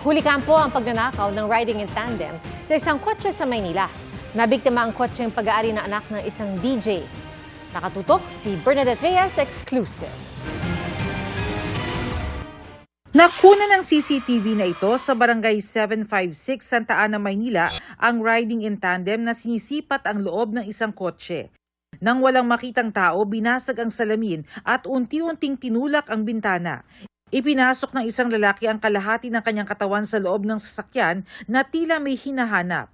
Huli kampo ang pagnanakaw ng riding in tandem sa isang kotse sa Maynila. Nabiktima ang kotseng pag-aari na anak ng isang DJ. Nakatutok si Bernadette Reyes, exclusive. Nakuna ng CCTV na ito sa Barangay 756, Santa Ana, Maynila, ang riding in tandem na sinisipat ang loob ng isang kotse. Nang walang makitang tao, binasag ang salamin at unti-unting tinulak ang bintana. Ipinasok ng isang lalaki ang kalahati ng kanyang katawan sa loob ng sasakyan na tila may hinahanap.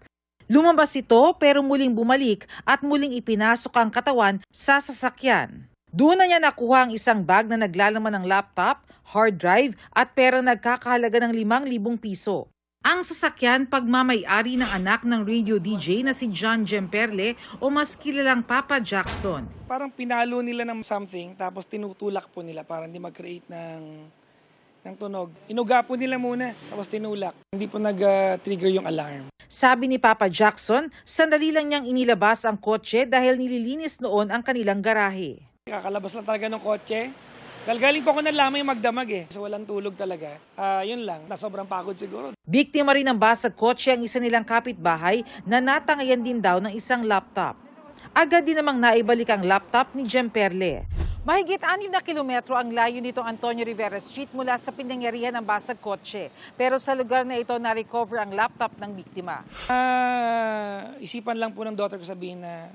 Lumabas ito pero muling bumalik at muling ipinasok ang katawan sa sasakyan. Doon na niya nakuha ang isang bag na naglalaman ng laptop, hard drive at perang nagkakahalaga ng 5,000 piso. Ang sasakyan pagmamay-ari ng anak ng radio DJ na si John Jemperle o mas kilalang Papa Jackson. Parang pinalo nila ng something tapos tinutulak po nila para hindi mag-create ng tunog. Inuga po nila muna tapos tinulak. Hindi po nag-trigger yung alarm. Sabi ni Papa Jackson, sandali lang niyang inilabas ang kotse dahil nililinis noon ang kanilang garahe. Kakalabas lang talaga ng kotse. Dahil galing po ako ng lamay magdamag So walang tulog talaga. Yun lang, nasobrang pagod siguro. Biktima rin ng basag kotse ang isa nilang kapitbahay na natangayan din daw ng isang laptop. Agad din namang naibalik ang laptop ni Jemperle. Mahigit 6 na kilometro ang layo nitong Antonio Rivera Street mula sa pinangyarihan ng basag kotse. Pero sa lugar na ito na-recover ang laptop ng biktima. Isipan lang po ng daughter ko sabihin na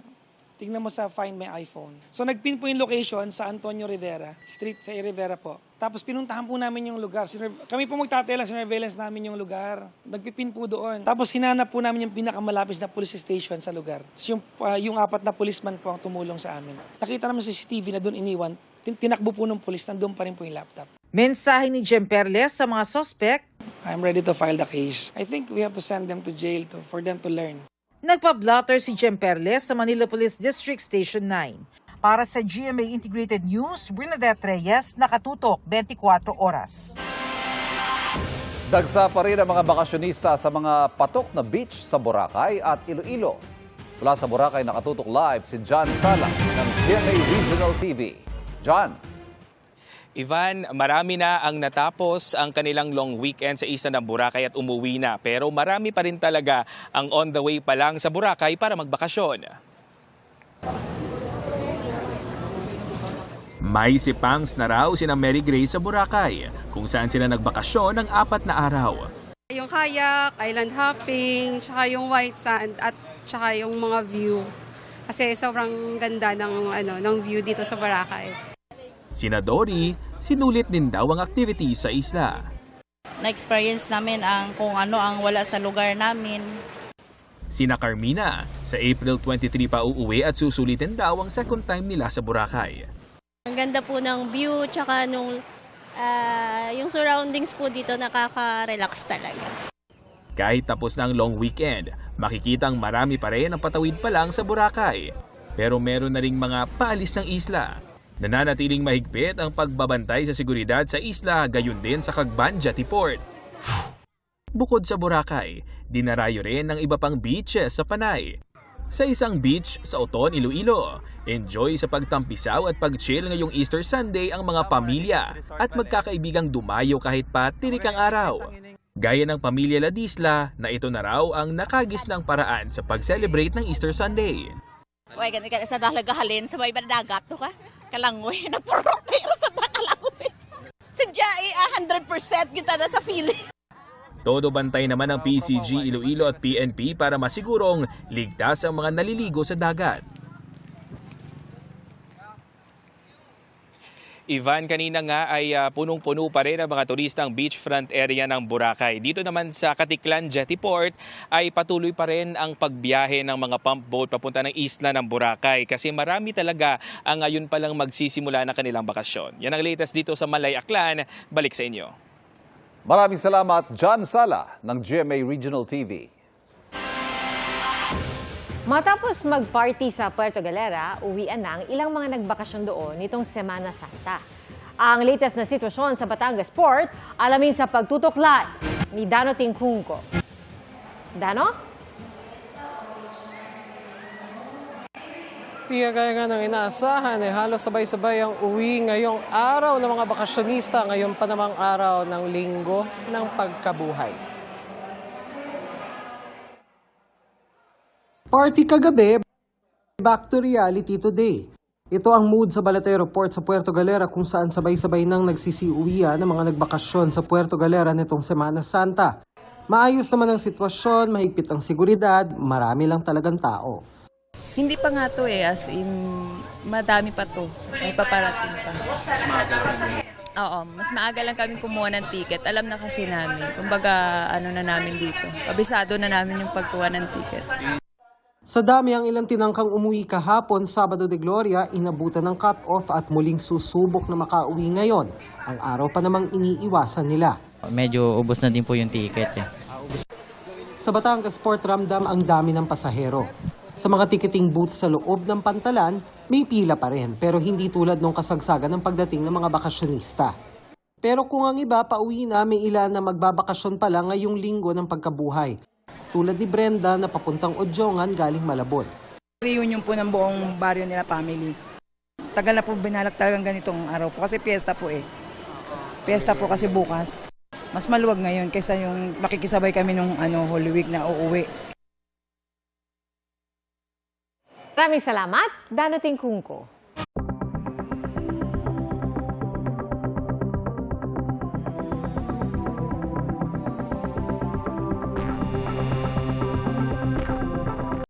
tingnan mo sa Find My iPhone. So nagpin po yung location sa Antonio Rivera Street, sa Rivera po. Tapos pinuntahan po namin yung lugar. Kami po magtatela, surveillance namin yung lugar. Nagpipin po doon. Tapos hinanap po namin yung pinakamalapit na police station sa lugar. Tapos yung 4 na policeman po ang tumulong sa amin. Nakita naman sa CCTV na doon iniwan. Tinakbo po ng police, nandun pa rin po yung laptop. Mensahe ni Jemperle sa mga suspect. I'm ready to file the case. I think we have to send them to jail for them to learn. Nagpa-blotter si Jemperle sa Manila Police District Station 9. Para sa GMA Integrated News, Bernadette Reyes, nakatutok 24 oras. Dagsa pa rin ang mga bakasyonista sa mga patok na beach sa Boracay at Iloilo. Mula sa Boracay, nakatutok live si John Sala ng GMA Regional TV. John. Ivan, marami na ang natapos ang kanilang long weekend sa isla ng Boracay at umuwi na. Pero marami pa rin talaga ang on the way pa lang sa Boracay para magbakasyon. May sipangs na raw sina Mary Grace sa Boracay, kung saan sila nagbakasyon ng 4 na araw. Yung kayak, island hopping, tsaka yung white sand at tsaka yung mga view. Kasi sobrang ganda ng view dito sa Boracay. Sina Dory, sinulit din daw ang activity sa isla. Na-experience namin kung ano ang wala sa lugar namin. Sina Carmina, sa April 23 pa uuwi at susulitin daw ang second time nila sa Boracay. Ang ganda po ng view, tsaka yung surroundings po dito nakaka-relax talaga. Kahit tapos na ang long weekend, makikitang marami pa rin ang patawid pa lang sa Boracay. Pero meron na ring mga paalis ng isla. Nananatiling mahigpit ang pagbabantay sa seguridad sa isla, gayon din sa Cagban Jetty Port. Bukod sa Boracay, dinarayo rin ng iba pang beaches sa Panay. Sa isang beach sa Oton, Iloilo, enjoy sa pagtampisaw at pag-chill ngayong Easter Sunday ang mga pamilya at magkakaibigang dumayo kahit pa tirik ang araw. Gaya ng pamilya Ladisla na ito na raw ang nakagis ng paraan sa pag-celebrate ng Easter Sunday. Uy, ganito ka sa halin sa may dagat to ka. Kalangoy, nagpro-pero sa kalangoy. Sadya 100% kita na sa feeling. Todo bantay naman ng PCG Iloilo at PNP para masigurong ligtas ang mga naliligo sa dagat. Ivan, kanina nga ay punong-puno pa rin ang mga turistang beachfront area ng Boracay. Dito naman sa Katiklan Jetty Port ay patuloy pa rin ang pagbiyahe ng mga pump boat papunta ng isla ng Boracay kasi marami talaga ang ngayon palang magsisimula ng kanilang bakasyon. Yan ang latest dito sa Malay Aklan. Balik sa inyo. Maraming salamat, John Sala ng GMA Regional TV. Matapos mag-party sa Puerto Galera, uwian na ang ilang mga nagbakasyon doon nitong Semana Santa. Ang latest na sitwasyon sa Batangas Port, alamin sa pagtutok live ni Dano Tingkungko. Dano? Pia, gaya nga ng inaasahan, halos sabay-sabay ang uwi ngayong araw ng mga bakasyonista, ngayon pa namang araw ng linggo ng pagkabuhay. Party kagabi, back to reality today. Ito ang mood sa Balatero Port sa Puerto Galera kung saan sabay-sabay nang nagsisiuwian ng mga nagbakasyon sa Puerto Galera nitong Semana Santa. Maayos naman ang sitwasyon, mahigpit ang seguridad, marami lang talagang tao. Hindi pa nga to as in, madami pa to. May paparating pa. Oo, mas maaga lang kami kumuha ng ticket. Alam na kasi namin. Kumbaga, ano na namin dito. Kabisado na namin yung pagkuha ng ticket. Sa dami ang ilang tinangkang umuwi kahapon, Sabado de Gloria, inabutan ng cut-off at muling susubok na makauwi ngayon. Ang araw pa namang iniiwasan nila. Medyo ubos na din po yung ticket. Sa Batangas Port, ramdam ang dami ng pasahero. Sa mga ticketing booth sa loob ng Pantalan, may pila pa rin pero hindi tulad ng kasagsagan ng pagdating ng mga bakasyonista. Pero kung ang iba pauwi na, may ilan na magbabakasyon pa lang ngayong linggo ng pagkabuhay. Tulad ni Brenda na papuntang Odjongan galing Malabon. Reunion po ng buong baryo nila, family. Tagal na po binalak talagang ganitong araw po kasi piyesta po eh. Piyesta po kasi bukas. Mas maluwag ngayon kaysa yung makikisabay kami nung Holy Week na uuwi. Maraming salamat, Dano Tingkungko.